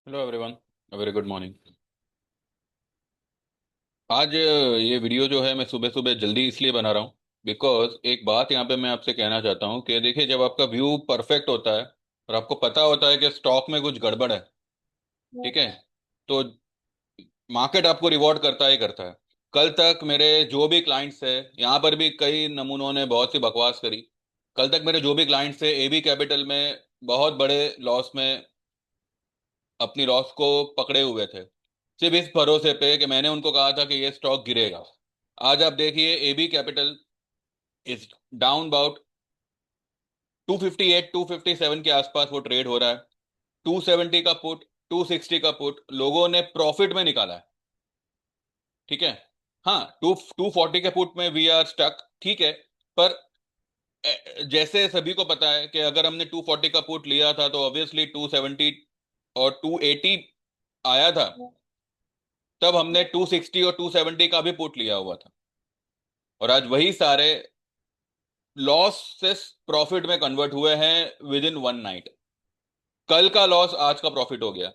Hello everyone. Very good morning. आज ये video जो है मैं सुबह सुबह जल्दी इसलिए बना रहा हूँ बिकॉज एक बात यहाँ पे मैं आपसे कहना चाहता हूँ कि देखिए, जब आपका व्यू परफेक्ट होता है और आपको पता होता है कि स्टॉक में कुछ गड़बड़ है, ठीक है, तो मार्केट आपको रिवॉर्ड करता ही करता है। कल तक मेरे जो भी क्लाइंट्स है, यहाँ पर भी कई नमूनों ने बहुत सी बकवास करी। कल तक मेरे जो भी क्लाइंट्स थे एबी कैपिटल में बहुत बड़े लॉस में अपनी लॉस को पकड़े हुए थे, सिर्फ इस भरोसे पे कि मैंने उनको कहा था कि ये स्टॉक गिरेगा। आज आप देखिए, AB capital is down about 258 257 के आसपास वो ट्रेड हो रहा है। 270 का पुट, 260 का पुट लोगों ने प्रॉफिट में निकाला है, ठीक है। हाँ, 240 के पुट में वी आर स्टक, ठीक है। पर जैसे सभी को पता है कि अगर हमने 240 का पुट लिया था तो ऑब्वियसली 270 और 280 आया था, तब हमने 260 और 270 का भी पुट लिया हुआ था, और आज वही सारे लॉस से प्रॉफिट में कन्वर्ट हुए हैं विद इन वन नाइट। कल का लॉस आज का प्रॉफिट हो गया।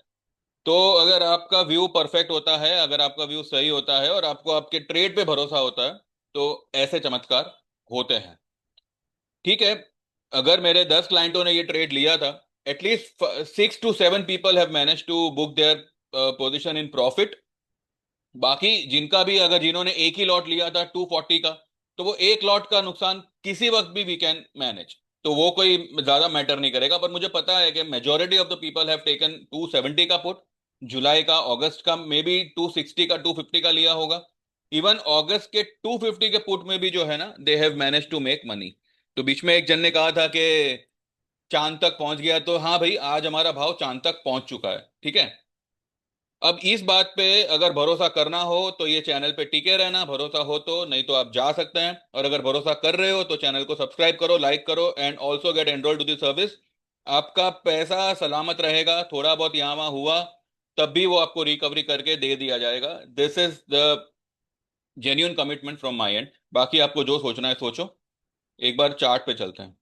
तो अगर आपका व्यू परफेक्ट होता है, अगर आपका व्यू सही होता है और आपको आपके ट्रेड पे भरोसा होता है, तो ऐसे चमत्कार होते हैं, ठीक है। अगर मेरे 10 क्लाइंटों ने ये ट्रेड लिया था, at least 6 to 7 people have manage to book their position in profit. बाकी जिनका भी, अगर जिन्होंने एक ही लॉट लिया था 240 का, तो वो एक लॉट का नुकसान किसी वक्त भी वी कैन मैनेज, तो वो कोई ज्यादा मैटर नहीं करेगा। पर मुझे पता है कि majority of the people have taken 270 का पुट, जुलाई का, अगस्त का मे बी 260 का, 250 का लिया होगा। इवन अगस्त के 250 के पुट में भी जो है ना, they have manage to make money. तो बीच में एक जन ने कहा था कि चांद तक पहुंच गया, तो हाँ भाई, आज हमारा भाव चांद तक पहुंच चुका है, ठीक है। अब इस बात पे अगर भरोसा करना हो तो ये चैनल पे टिके रहना, भरोसा हो तो, नहीं तो आप जा सकते हैं। और अगर भरोसा कर रहे हो तो चैनल को सब्सक्राइब करो, लाइक करो, and also get enrol to the service. आपका पैसा सलामत रहेगा। थोड़ा बहुत यहाँ वहाँ हुआ तब भी वो आपको रिकवरी करके दे दिया जाएगा। This is the genuine commitment from my and. बाकी आपको जो सोचना है सोचो। एक बार चार्ट पे चलते हैं।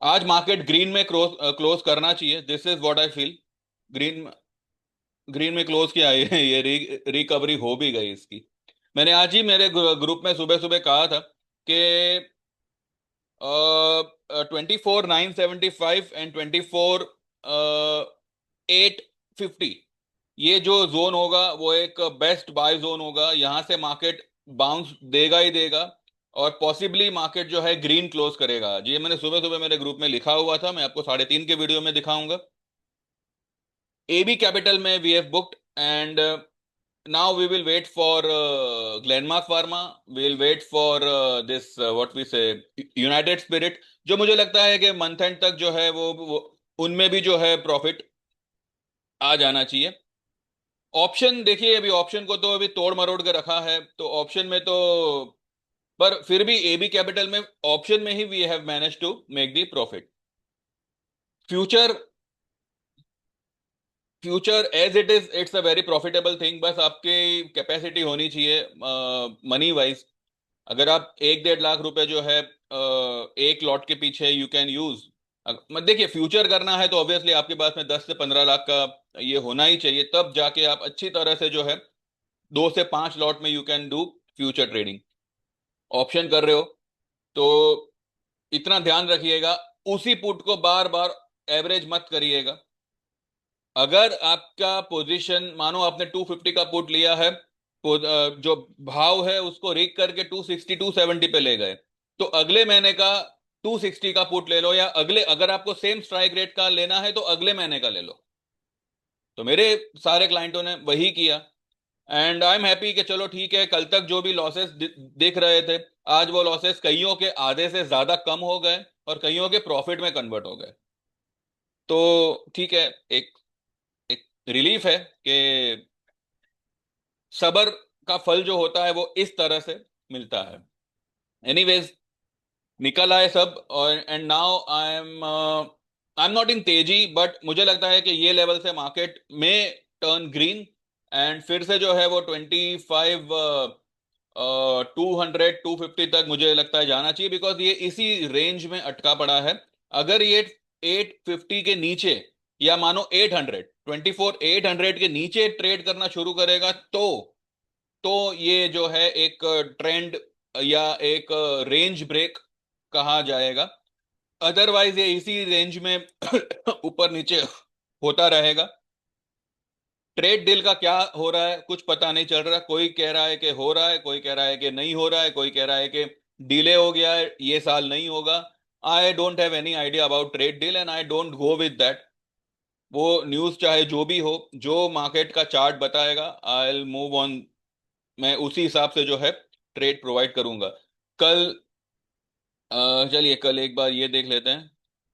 आज मार्केट ग्रीन में क्लोज क्लोज करना चाहिए, this is what I feel. Green green में क्लोज किया है। ये रिकवरी हो भी गई इसकी। मैंने आज ही मेरे ग्रुप में सुबह सुबह कहा था कि 24,975 एंड 24,850, ये जो जोन होगा वो एक बेस्ट बाय जोन होगा। यहां से मार्केट बाउंस देगा ही देगा, और पॉसिबली मार्केट जो है ग्रीन क्लोज करेगा आज। ये मैंने सुबह सुबह मेरे ग्रुप में लिखा हुआ था, मैं आपको 3:30 के वीडियो में दिखाऊंगा। एबी कैपिटल में we have booked, and now we will wait for Glenmark Pharma. We'll wait for this what we say, United Spirit, जो मुझे लगता है कि मंथ एंड तक जो है वो उनमें भी जो है प्रॉफिट आ जाना चाहिए। ऑप्शन देखिए, अभी ऑप्शन को तो अभी तोड़ मरोड़ के रखा है, तो ऑप्शन में तो, पर फिर भी एबी कैपिटल में ऑप्शन में ही we have manage to make the profit. Future, future as it is, it's a very profitable thing. बस आपकी कैपेसिटी होनी चाहिए मनी वाइज। अगर आप 1-1.5 लाख रुपए जो है एक लॉट के पीछे यू कैन यूज। देखिए, फ्यूचर करना है तो ऑब्वियसली आपके पास में 10 से 15 लाख का ये होना ही चाहिए, तब जाके आप अच्छी तरह से जो है 2 से 5 लॉट में you can do future trading. Option कर रहे हो तो इतना ध्यान रखिएगा, उसी पुट को बार बार एवरेज मत करिएगा। अगर आपका पोजीशन, मानो आपने 250 का पुट लिया है, जो भाव है उसको रीक करके 260 270 पे ले गए, तो अगले महीने का 260 का पुट ले लो, या अगले, अगर आपको सेम स्ट्राइक रेट का लेना है तो अगले महीने का ले लो। तो मेरे सारे क्लाइंटों ने वही किया, एंड आई एम हैप्पी कि चलो ठीक है, कल तक जो भी लॉसेस दिख रहे थे, आज वो लॉसेस कईयों के आधे से ज्यादा कम हो गए और कईयों के प्रॉफिट में कन्वर्ट हो गए। तो ठीक है, एक एक रिलीफ है कि सबर का फल जो होता है वो इस तरह से मिलता है। एनीवेज, निकल आए सब, और and now I am not in तेजी, बट मुझे लगता है कि ये लेवल से मार्केट में टर्न ग्रीन, एंड फिर से जो है वो 25 200 250 तक मुझे लगता है जाना चाहिए, बिकॉज ये इसी रेंज में अटका पड़ा है। अगर ये 850 के नीचे, या मानो 800, 24,800 के नीचे ट्रेड करना शुरू करेगा तो ये जो है एक ट्रेंड या एक रेंज ब्रेक कहा जाएगा। अदरवाइज ये इसी रेंज में ऊपर नीचे होता रहेगा। ट्रेड डील का क्या हो रहा है कुछ पता नहीं चल रहा। कोई कह रहा है कि हो रहा है, कोई कह रहा है कि नहीं हो रहा है, कोई कह रहा है कि डिले हो गया है, ये साल नहीं होगा। I don't have any idea about trade deal and I don't go with that. वो न्यूज चाहे जो भी हो, जो मार्केट का चार्ट बताएगा आई विल मूव ऑन। मैं उसी हिसाब से जो है ट्रेड प्रोवाइड करूंगा। कल चलिए कल एक बार ये देख लेते हैं।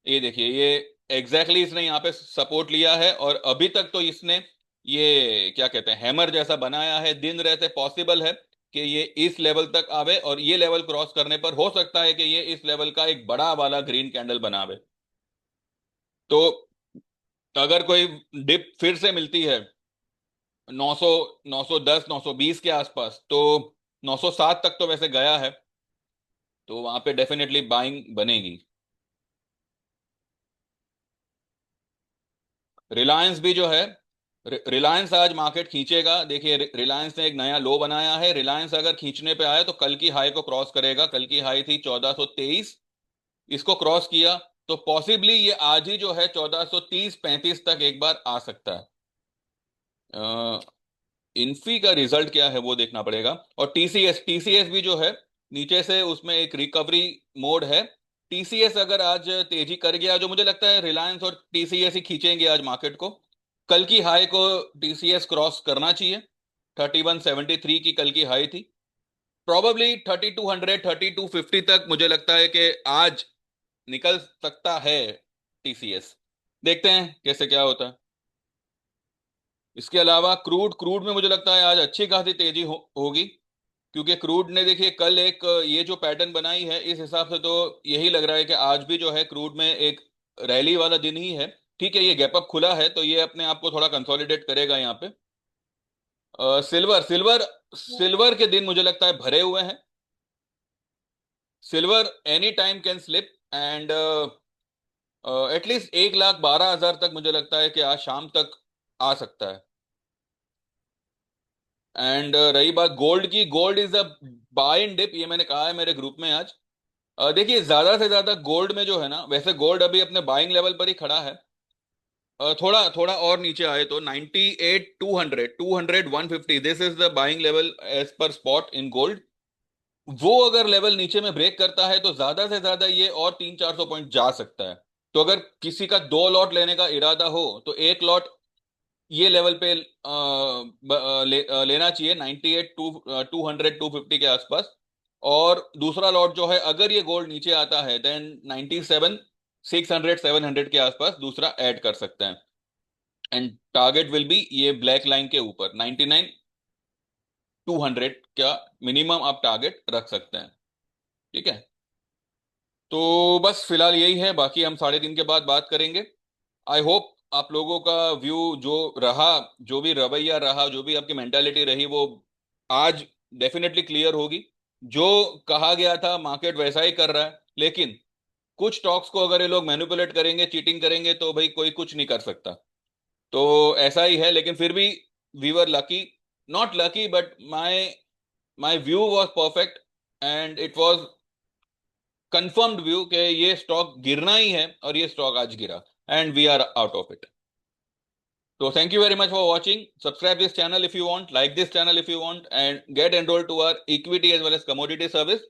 ये देखिए, ये इसने यहाँ पे सपोर्ट लिया है और अभी तक तो इसने ये क्या कहते हैं हैमर जैसा बनाया है। दिन रहते पॉसिबल है कि ये इस लेवल तक आवे और ये लेवल क्रॉस करने पर हो सकता है कि ये इस लेवल का एक बड़ा वाला ग्रीन कैंडल बनावे। तो अगर कोई डिप फिर से मिलती है 900, 910, 920 के आसपास, तो 907 तक तो वैसे गया है, तो वहां पे डेफिनेटली बाइंग बनेगी। रिलायंस भी जो है, रिलायंस आज मार्केट खींचेगा। देखिए रिलायंस ने एक नया लो बनाया है। रिलायंस अगर खींचने पे आया तो कल की हाई को क्रॉस करेगा। कल की हाई थी 1423, इसको क्रॉस किया तो पॉसिबली ये आज ही जो है 1430-35 तक एक बार आ सकता है। इन्फी का रिजल्ट क्या है वो देखना पड़ेगा। और टीसीएस टीसीएस भी जो है नीचे से उसमें एक रिकवरी मोड है। टीसीएस अगर आज तेजी कर गया, जो मुझे लगता है रिलायंस और टीसीएस ही खींचेंगे आज मार्केट को। कल की हाई को टीसीएस क्रॉस करना चाहिए। 3173 की कल की हाई थी। प्रोबेबली 3200, 3250 तक मुझे लगता है कि आज निकल सकता है टीसीएस। देखते हैं कैसे क्या होता है। इसके अलावा क्रूड क्रूड में मुझे लगता है आज अच्छी खासी तेजी होगी, क्योंकि क्रूड ने देखिए कल एक ये जो पैटर्न बनाई है, इस हिसाब से तो यही लग रहा है कि आज भी जो है क्रूड में एक रैली वाला दिन ही है। ठीक है, ये गैप अप खुला है तो ये अपने आप को थोड़ा कंसोलिडेट करेगा यहाँ पे। सिल्वर सिल्वर सिल्वर के दिन मुझे लगता है भरे हुए हैं। Silver any time can slip and at least 1,12,000 तक मुझे लगता है कि आज शाम तक आ सकता है। एंड रही बात गोल्ड की, gold is a buy and dip, ये मैंने कहा है मेरे ग्रुप में आज। देखिए ज्यादा से ज्यादा गोल्ड में जो है ना, वैसे गोल्ड अभी अपने बाइंग लेवल पर ही खड़ा है। थोड़ा थोड़ा और नीचे आए तो 98, 200, 200, 150, this is the buying level as per spot in gold. वो अगर लेवल नीचे में ब्रेक करता है तो ज्यादा से ज्यादा ये और 300-400 पॉइंट जा सकता है। तो अगर किसी का 2 लॉट लेने का इरादा हो तो एक लॉट ये लेवल पे लेना चाहिए 98, 200, 250 के आसपास। और दूसरा लॉट जो है अगर ये गोल्ड नीचे आता है देन 97, 600, 700 के आसपास दूसरा ऐड कर सकते हैं। एंड टारगेट विल बी ये ब्लैक लाइन के ऊपर 99, 200 का मिनिमम आप टारगेट रख सकते हैं। ठीक है, तो बस फिलहाल यही है, बाकी हम 3:30 के बाद बात करेंगे। आई होप आप लोगों का व्यू जो रहा, जो भी रवैया रहा, जो भी आपकी मेंटालिटी रही, वो आज डेफिनेटली क्लियर होगी। जो कहा गया था मार्केट वैसा ही कर रहा है, लेकिन कुछ स्टॉक्स को अगर ये लोग मैनिपुलेट करेंगे, चीटिंग करेंगे, तो भाई कोई कुछ नहीं कर सकता। तो ऐसा ही है, लेकिन फिर भी we were lucky, not lucky but my my view was perfect and it was confirmed view कि ये स्टॉक गिरना ही है और ये स्टॉक आज गिरा and we are out of it. So thank you very much for watching. Subscribe this channel if you want, like this channel if you want, and get enrolled to our equity as well as commodity service.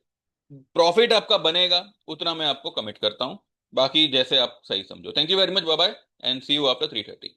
Profit आपका बनेगा उतना मैं आपको commit करता हूं, बाकी जैसे आप सही समझो। Thank you very much, bye bye and see you after 3:30।